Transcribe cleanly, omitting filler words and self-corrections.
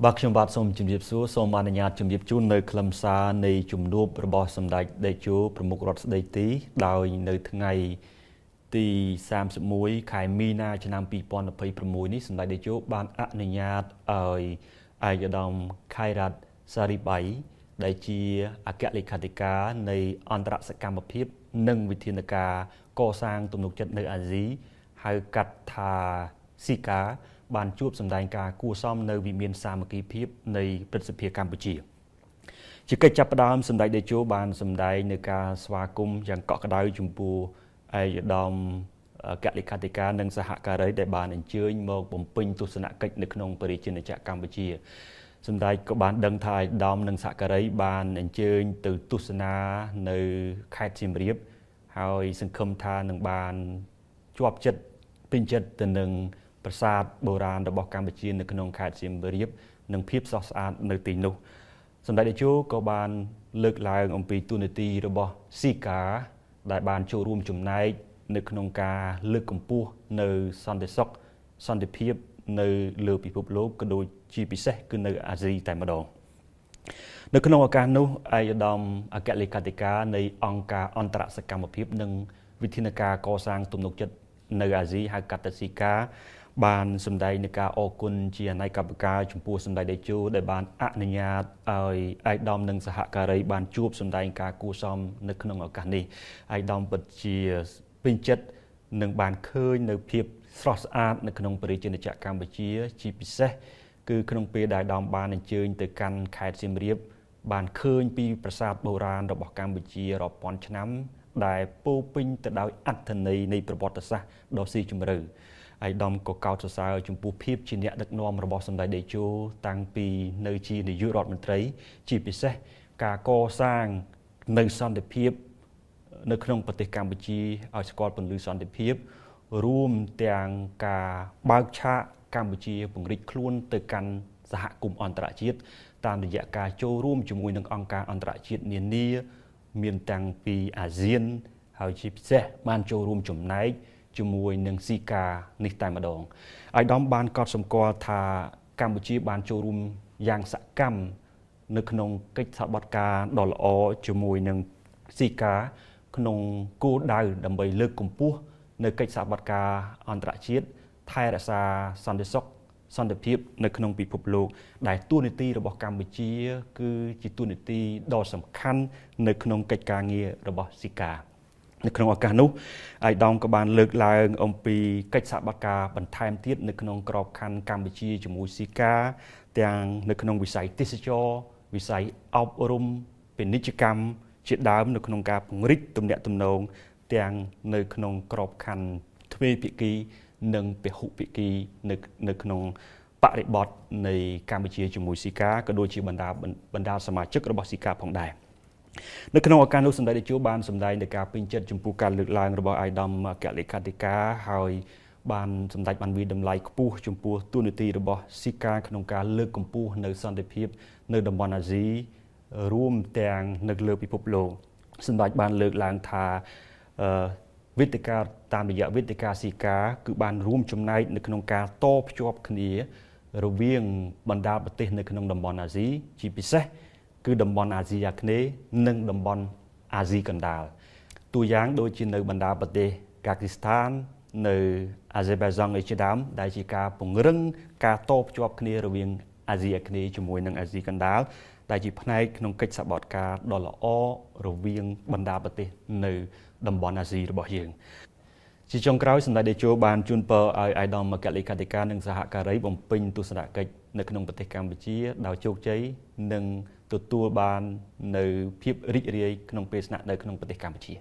បាទខ្ញុំបាទសូមជម្រាបសួរសូមអនុញ្ញាតជម្រាបជូននៅខ្លឹមសារនៃជំនួបរបស់សម្ដេចតេជោប្រមុខរដ្ឋស្ដីទីដោយនៅថ្ងៃទី31ខែមីនាឆ្នាំ2026នេះសម្ដេចតេជោបានអនុញ្ញាតឲ្យឯកឧត្តមខៃរ៉ាត់សារីបៃដែលជាអគ្គលេខាធិការនៃអន្តរសកម្មភាពនិងវិធានការកសាងទំនុកចិត្តនៅអាស៊ីហៅកាត់ថាស៊ីកាបានជួបសម្ដែងការគួរសមនៅវិមានសាមគ្គីភាពនៃព្រឹទ្ធសភាកម្ពុជាជាកិច្ចចាប់ផ្ដើមសម្ដេចតេជោបានសម្ដែងនៅការស្វាគមន៍យ៉ាងកក់ក្ដៅចំពោះឯកឧត្តមអគ្គលេខាធិការនិងសហការីដែលបានអញ្ជើញមកបំពេញទស្សនកិច្ចនៅក្នុងបរិយាកាសកម្ពុជាសម្ដេចក៏បានដឹងថាឯកឧត្តមនិងសហការីបានអញ្ជើញទៅទស្សនានៅខេត្តសៀមរាបហើយសង្ឃឹមថានឹងបានជាប់ចិត្តពេញចិត្តទៅនឹងប្រាសាទបុរាណរបស់កម្ពុជានៅក្នុងខេត្តសៀមរាបនិងភាពស្រស់ស្អាតនៅទីនោះសម្ដេចតេជោក៏បានលើកឡើងអំពីទូនាទីរបស់ស៊ីកាដែលបានចូលរួមចំណែកនៅក្នុងការលើកកម្ពស់នៅសន្តិសុខសន្តិភាពនៅលើពិភពលោកក៏ដូចជាពិសេសគឺនៅអាស៊ីតែម្ដងនៅក្នុងឱកាសនោះឯកឧត្តមអគ្គលេខាធិការនៃអង្គការអន្តរសកម្មភាពនិងវិធានការកសាងទំនុកចិត្តនៅអាស៊ីហៅកាត់ថាស៊ីកាបានសម្ដែងនៃការអរគុណជាអនេកប្បការចំពោះសម្ដេចតេជោដែលបានអនុញ្ញាតឲ្យឯកឧត្តមនិងសហការីបានជួបសម្ដែងការគួរសមនៅក្នុងឱកាសនេះឯកឧត្តមពិតជាពេញចិត្តនិងបានឃើញនៅភាពស្រស់ស្អាតនៅក្នុងបរិយាកាសកម្ពុជាជាពិសេសគឺក្នុងពេលដែលឯកឧត្តមបានអញ្ជើញទៅកាន់ខេត្តសៀមរាបបានឃើញពីប្រាសាទបុរាណរបស់កម្ពុជារាប់ពាន់ឆ្នាំដែលពោពេញទៅដោយអត្ថន័យនៃប្រវត្តិសាស្ត្រដ៏ស៊ីជម្រៅឯកឧត្តមក៏កោតសរសើរចំពោះភាពជាអ្នកដឹកនាំរបស់សម្ដេចតេជោតាំងពីនៅជានាយករដ្ឋមន្ត្រីជាពិសេសការកសាងនៅសន្តិភាពនៅក្នុងប្រទេសកម្ពុជាឲ្យស្គាល់ពន្លឺសន្តិភាពរួមទាំងការបើកឆាកកម្ពុជាពង្រីកខ្លួនទៅកាន់សហគមន៍អន្តរជាតិតាមរយៈការចូលរួមជាមួយនឹងអង្គការអន្តរជាតិនានាមានទាំងពីអាស៊ានហើយជាពិសេសបានចូលរួមចំណែកជាមួយនឹងស៊ីកានេះតែម្ដងឯកឧត្តមបានកត់សម្គាល់ថាកម្ពុជាបានចូលរួមយ៉ាងសកម្មនៅក្នុងកិច្ចសហប្រតិការដ៏ល្អជាមួយនឹងស៊ីកាក្នុងគោលដៅដើម្បីលើកកម្ពស់នៅកិច្ចសហប្រតិការអន្តរជាតិថែរក្សាសន្តិសុខសន្តិភាពនៅក្នុងពិភពលោកដែលតួនាទីរបស់កម្ពុជាគឺជាតួនាទីដ៏សំខាន់នៅក្នុងកិច្ចការងាររបស់ស៊ីកានៅក្នុងឱកាសនោះឯកឧត្តមក៏បានលើកឡើងអំពីកិច្ចសហប្រតិការបន្ថែមទៀតនៅក្នុងក្របខ័ណ្ឌកម្ពុជាជាមួយស៊ីកាទាំងនៅក្នុងវិស័យទេសចរវិស័យអប់រំពាណិជ្ជកម្មជាដើមនៅក្នុងការពង្រីកទំនាក់ទំនងទាំងនៅក្នុងក្របខ័ណ្ឌទ្វេភាគីនិងពហុភាគីនៅក្នុងបរិបទនៃកម្ពុជាជាមួយស៊ីកាក៏ដូចជាបណ្ដាសមាជិករបស់ស៊ីកាផងដែរនៅក្នុងឱកាសនោះសម្ដេចតេជោបានសម្ដែងដល់ការពេញចិត្តចំពោះការលើកឡើងរបស់ឯកឧត្តមអគ្គលេខាធិការហើយបានសម្ដេចបានវិតម្លៃខ្ពស់ចំពោះទូនាទីរបស់ស៊ីកាក្នុងការលើកកម្ពស់នៅសន្តិភាពនៅតំបន់អាស៊ីរួមទាំងនៅលើពិភពលោកសម្ដេចបានលើកឡើងថាវេទិកាតាមរយៈវេទិកាស៊ីកាគឺបានរួមចំណែកនៅក្នុងការតភ្ជាប់គ្នារវាងបណ្ដាប្រទេសនៅក្នុងតំបន់អាស៊ីជាពិសេសគឺតំបន់អាស៊ីអាគ្នេយ៍និងតំបន់អាស៊ីកណ្ដាលតួយ៉ាងដូចជានៅបណ្ដាប្រទេសកាគីស្ថាននៅអាហ្សេបៃហ្សង់ជាដើមដែលជាការពង្រឹងការតភ្ជាប់គ្នារវាងអាស៊ីអាគ្នេយ៍ជាមួយនឹងអាស៊ីកណ្ដាលដែលជាផ្នែកក្នុងកិច្ចសហប្រតិការដ៏ល្អរវាងបណ្ដាប្រទេសនៅតំបន់អាស៊ីរបស់យើងជាចុងក្រោយសម្ដេចតេជោបានជូនពរឲ្យឯកឧត្តមអគ្គលេខាធិការនិងសហការីបំពេញទស្សនកិច្ចនៅក្នុងប្រទេសកម្ពុជាដោយជោគជ័យនិងទទួលបាននៅភាពរីករាយក្នុងពេលស្នាក់នៅក្នុងប្រទេសកម្ពុជា